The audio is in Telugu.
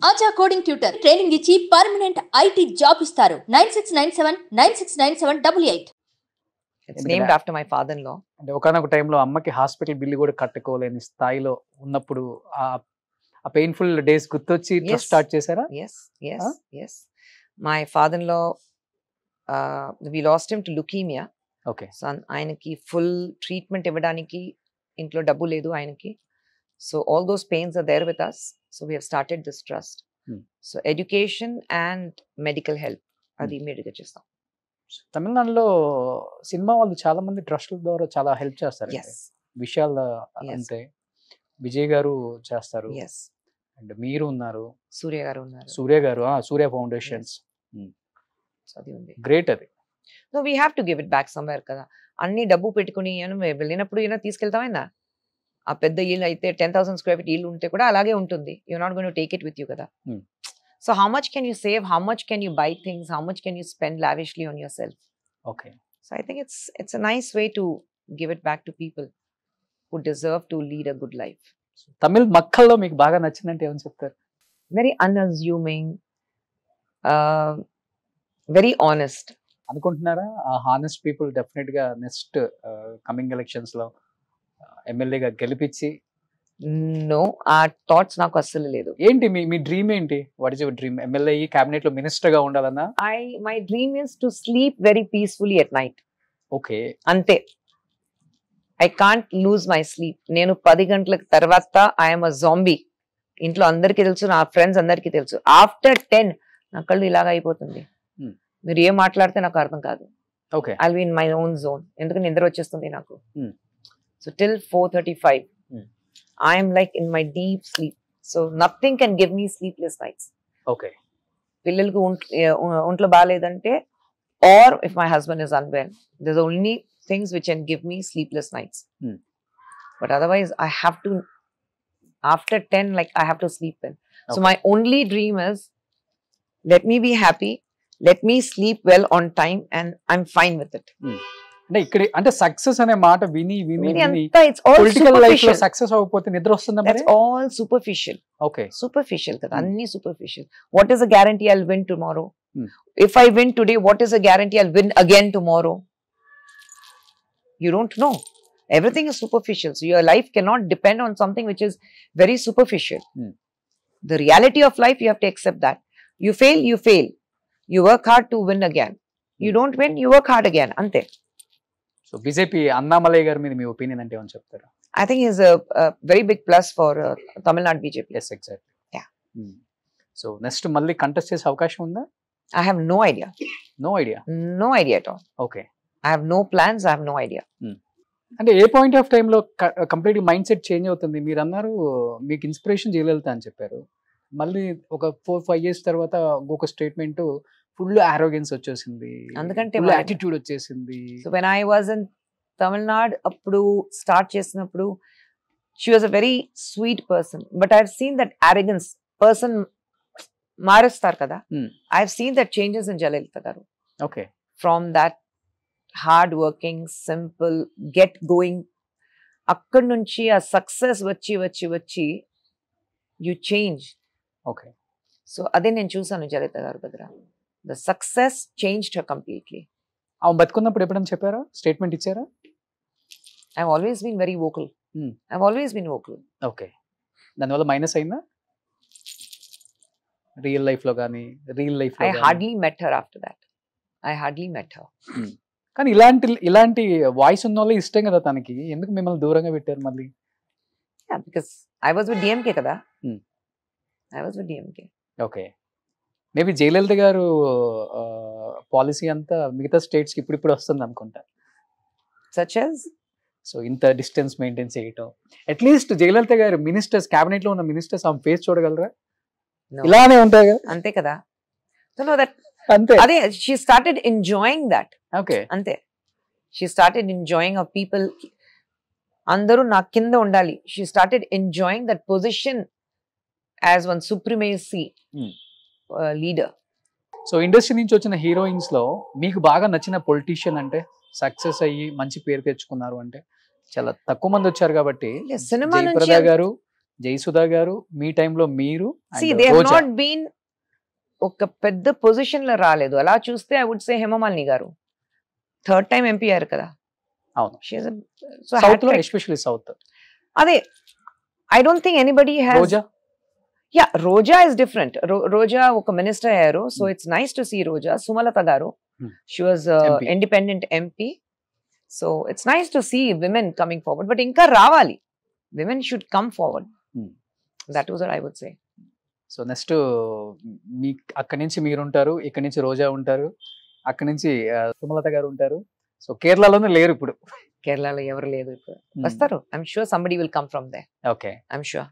ఆచా కోడింగ్ ట్యూటర్ ట్రైనింగ్ ఇచ్చి పర్మనెంట్ ఐటీ జాబ్ ఇస్తారు. 9697969788. It's named after my father-in-law. అంటే ఒకనొక టైంలో అమ్మకి హాస్పిటల్ బిల్లు కూడా కట్టుకోలేని స్థాయిలో ఉన్నప్పుడు ఆ పెయిన్ఫుల్ డేస్ గుర్తొచ్చి ట్రస్ట్ స్టార్ట్ చేశారా? Yes. My father-in-law, we lost him to leukemia. Okay. So ఆయనకి full treatment ఇవ్వడానికి ఇంట్లో డబ్బు లేదు ఆయనకి. So all those pains are there with us. So we have started this trust. So education and medical help అది immediate గా చేస్తాం. తమిళనాడులో సినిమా వాళ్ళు చాలా మంది ట్రస్ట్ల ద్వారా చాలా హెల్ప్ చేస్తారు. విశాల్ అంటే విజయ్ గారు చేస్తారు. అండ్ మీరు ఉన్నారు, సూర్య గారు ఉన్నారు. సూర్య ఫౌండేషన్స్. అది ఉంది, గ్రేట్. అది so we have to give it back somewhere కదా. అన్ని డబ్బు పెట్టుకుని వెళ్ళినప్పుడు ఏమైనా తీసుకెళ్తామైనా. ఆ పెద్ద ఇల్లు అయితే 10,000 square feet ఇల్లు ఉంటే కూడా అలాగే ఉంటుంది. You're not going to take it with you కదా. So how much can you save? How much can you buy things? How much can you spend lavishly on yourself? Okay. So I think it's a nice way to give it back to people who deserve to lead a good life. తమిళ మక్కల్లో మీకు బాగా నచ్చిందంటే ఏమని చెప్తారు? Very unassuming, very honest. అనుకుంటున్నారా ఆ హానెస్ట్ పీపుల్ డెఫినెట్ గా నెక్స్ట్ కమింగ్ ఎలక్షన్స్ లో ఎమ్మెల్యేగా గెలిపించి? నో, ఆ థాట్స్ నాకు అస్సలు లేదు. ఏంటి మీ డ్రీమ్ ఏంటి? What is your dream? MLA cabinet లో మినిస్టర్ గా ఉండాలన్నా? My dream is to sleep very peacefully at night. Okay, అంతే. I can't lose my sleep. నేను 10 గంటల తర్వాత ఐఎమ్ అ జాంబీ. ఇంట్లో అందరికీ తెలుసు, నా ఫ్రెండ్స్ అందరికీ తెలుసు. ఆఫ్టర్ 10 నా కళ్ళు ఇలాగ అయిపోతుంది. మీరు ఏం మాట్లాడితే నాకు అర్థం కాదు. Okay, I will be in my own zone. ఎందుకంటే నిద్ర వచ్చేస్తుంది నాకు. So till 4:35 I am like in my deep sleep. So nothing can give me sleepless nights. Okay. పిల్లలకు ఒంట్లో బాగాలేదంటే, or if my husband is unwell, there's only things which can give me sleepless nights. But otherwise I have to, after 10, like I have to sleep well. Okay. So my only dream is, let me be happy, let me sleep well on time, and I'm fine with it. అంటే ఇక్కడ అంటే సక్సెస్ అనే మాట విని పొలిటికల్ లైఫ్ లో సక్సెస్ అవ్వకపోతే నిద్ర వస్తుందా? That's all superficial. Okay. Superficial కదా, అన్ని superficial. What is a guarantee I'll win tomorrow? If I win today, what is a guarantee I'll win again tomorrow? You don't know. Everything is superficial. So your life cannot depend on something which is very superficial. The reality of life, you have to accept that. You fail, you fail. You work hard to win again. You don't win, you work hard again. Ante. So BJP Annamalai గారి మీద మీ ఒపీనియన్ అంటే ఏమని చెప్తారు? I think he's a very big plus for Tamil Nadu BJP. Yes, exactly. Yeah. So next మళ్ళీ కంటెస్ట్ చేసే అవకాశం ఉందా? I have no idea. No idea? No idea at all. Okay. I have no plans, I have no idea. అంటే ఏ పాయింట్ ఆఫ్ టైమ్ లో కంప్లీట్ మైండ్ సెట్ చేంజ్ అవుతుంది? మీరు అన్నారు మీకు ఇన్స్పిరేషన్ జయలలిత అని చెప్పారు. మళ్ళీ ఒక 4-5 years తర్వాత ఒక స్టేట్మెంట్ ఫుల్ ఆరోగెన్స్ వచ్చేసింది, అందుకంటే యాటిట్యూడ్ వచ్చేసింది. So when I was in Tamil Nadu అప్పుడు స్టార్ట్ చేసినప్పుడు she was a very sweet person, but I have seen that arrogance person మారుస్తారు కదా. I have seen that changes in Jayalalitha garu. Okay, from that hard working simple get going, అక్కడి నుంచి ఆ సక్సెస్ వచ్చి వచ్చి వచ్చి యు చేంజ్. ఓకే, సో అదే నేను చూసాను జయలలిత గారు దగ్గర. The success changed her completely. ఆమె బతుకున్నప్పుడు ఎప్పుడైనా చెప్పారా, స్టేట్మెంట్ ఇచ్చారా? I've always been very vocal. I've always been vocal. Okay. దానివల్ల మైనస్ అయిందా రియల్ లైఫ్ లో కానీ? Real life I hardly met her after that. I hardly met her. కానీ ఇలాంటి వాయిస్ ఉన్న వాళ్ళే ఇష్టం కదా తనకి. ఎందుకు మిమ్మల్ని దూరంగా పెట్టారు మళ్ళీ? Yeah, because I was with DMK కదా. I was with DMK. Okay. Maybe Jayalalithaa garu policy అంతా మిగతా స్టేట్స్ కి ఇప్పుడు వస్తుంది అనుకుంటా. Such as? సో ఇంత డిస్టెన్స్ మెయింటైన్ చేయటం, అట్లీస్ట్ జయలలిత గారు మినిస్టర్స్, క్యాబినెట్ లో ఉన్న మినిస్టర్స్ ఆమె ఫేస్ చూడగలరా? ఇలానే ఉంటాయి కదా. అంతే కదా. So no, that అంతే. అదే she started enjoying that. Okay. అంతే. She started enjoying of people. అందరూ నా కింద ఉండాలి. She started enjoying that position as one supremacy leader. So industry నుంచి వచ్చిన హీరోయిన్స్ లో మీకు బాగా నచ్చిన పొలిటీషియన్ అంటే, సక్సెస్ అయ్యి మంచి పేరు తెచ్చుకున్నారు అంటే? చాలా తక్కువ మంది వచ్చారు కాబట్టి. సినిమా జయప్రద గారు, జయసుధా గారు మీ టైంలో మీరు See, and they have Roja. not been ఒక పెద్ద పొజిషన్ లో రాలేదు. అలా చూస్తే ఐ వుడ్ సే హేమమాలిని గారు 3rd టైం ఎంపీ అయ్యారు కదా. అవును. సో సౌత్ లో ఎస్పెషల్లీ సౌత్. అదే I don't think anybody has. Roja ya, Roja is different. Roja ఒక మినిస్టర్ అయ్యారు. So it's nice to see Roja. Sumalatha garu, she was MP. Independent MP. So it's nice to see women coming forward. But ఇంకా రావాలి. Women should come forward. That was what I would say. So next మీ అక్కడి నుంచి మీరు ఉంటారు, ఇక్కడి నుంచి రోజా ఉంటారు, అక్కడి నుంచి సుమలత గారు ఉంటారు. సో కేరళలోనే లేరు ఇప్పుడు. కేరళలో ఎవరు లేదు ఇప్పుడు. వస్తారు. I'm sure somebody will come from they. Okay. I'm sure.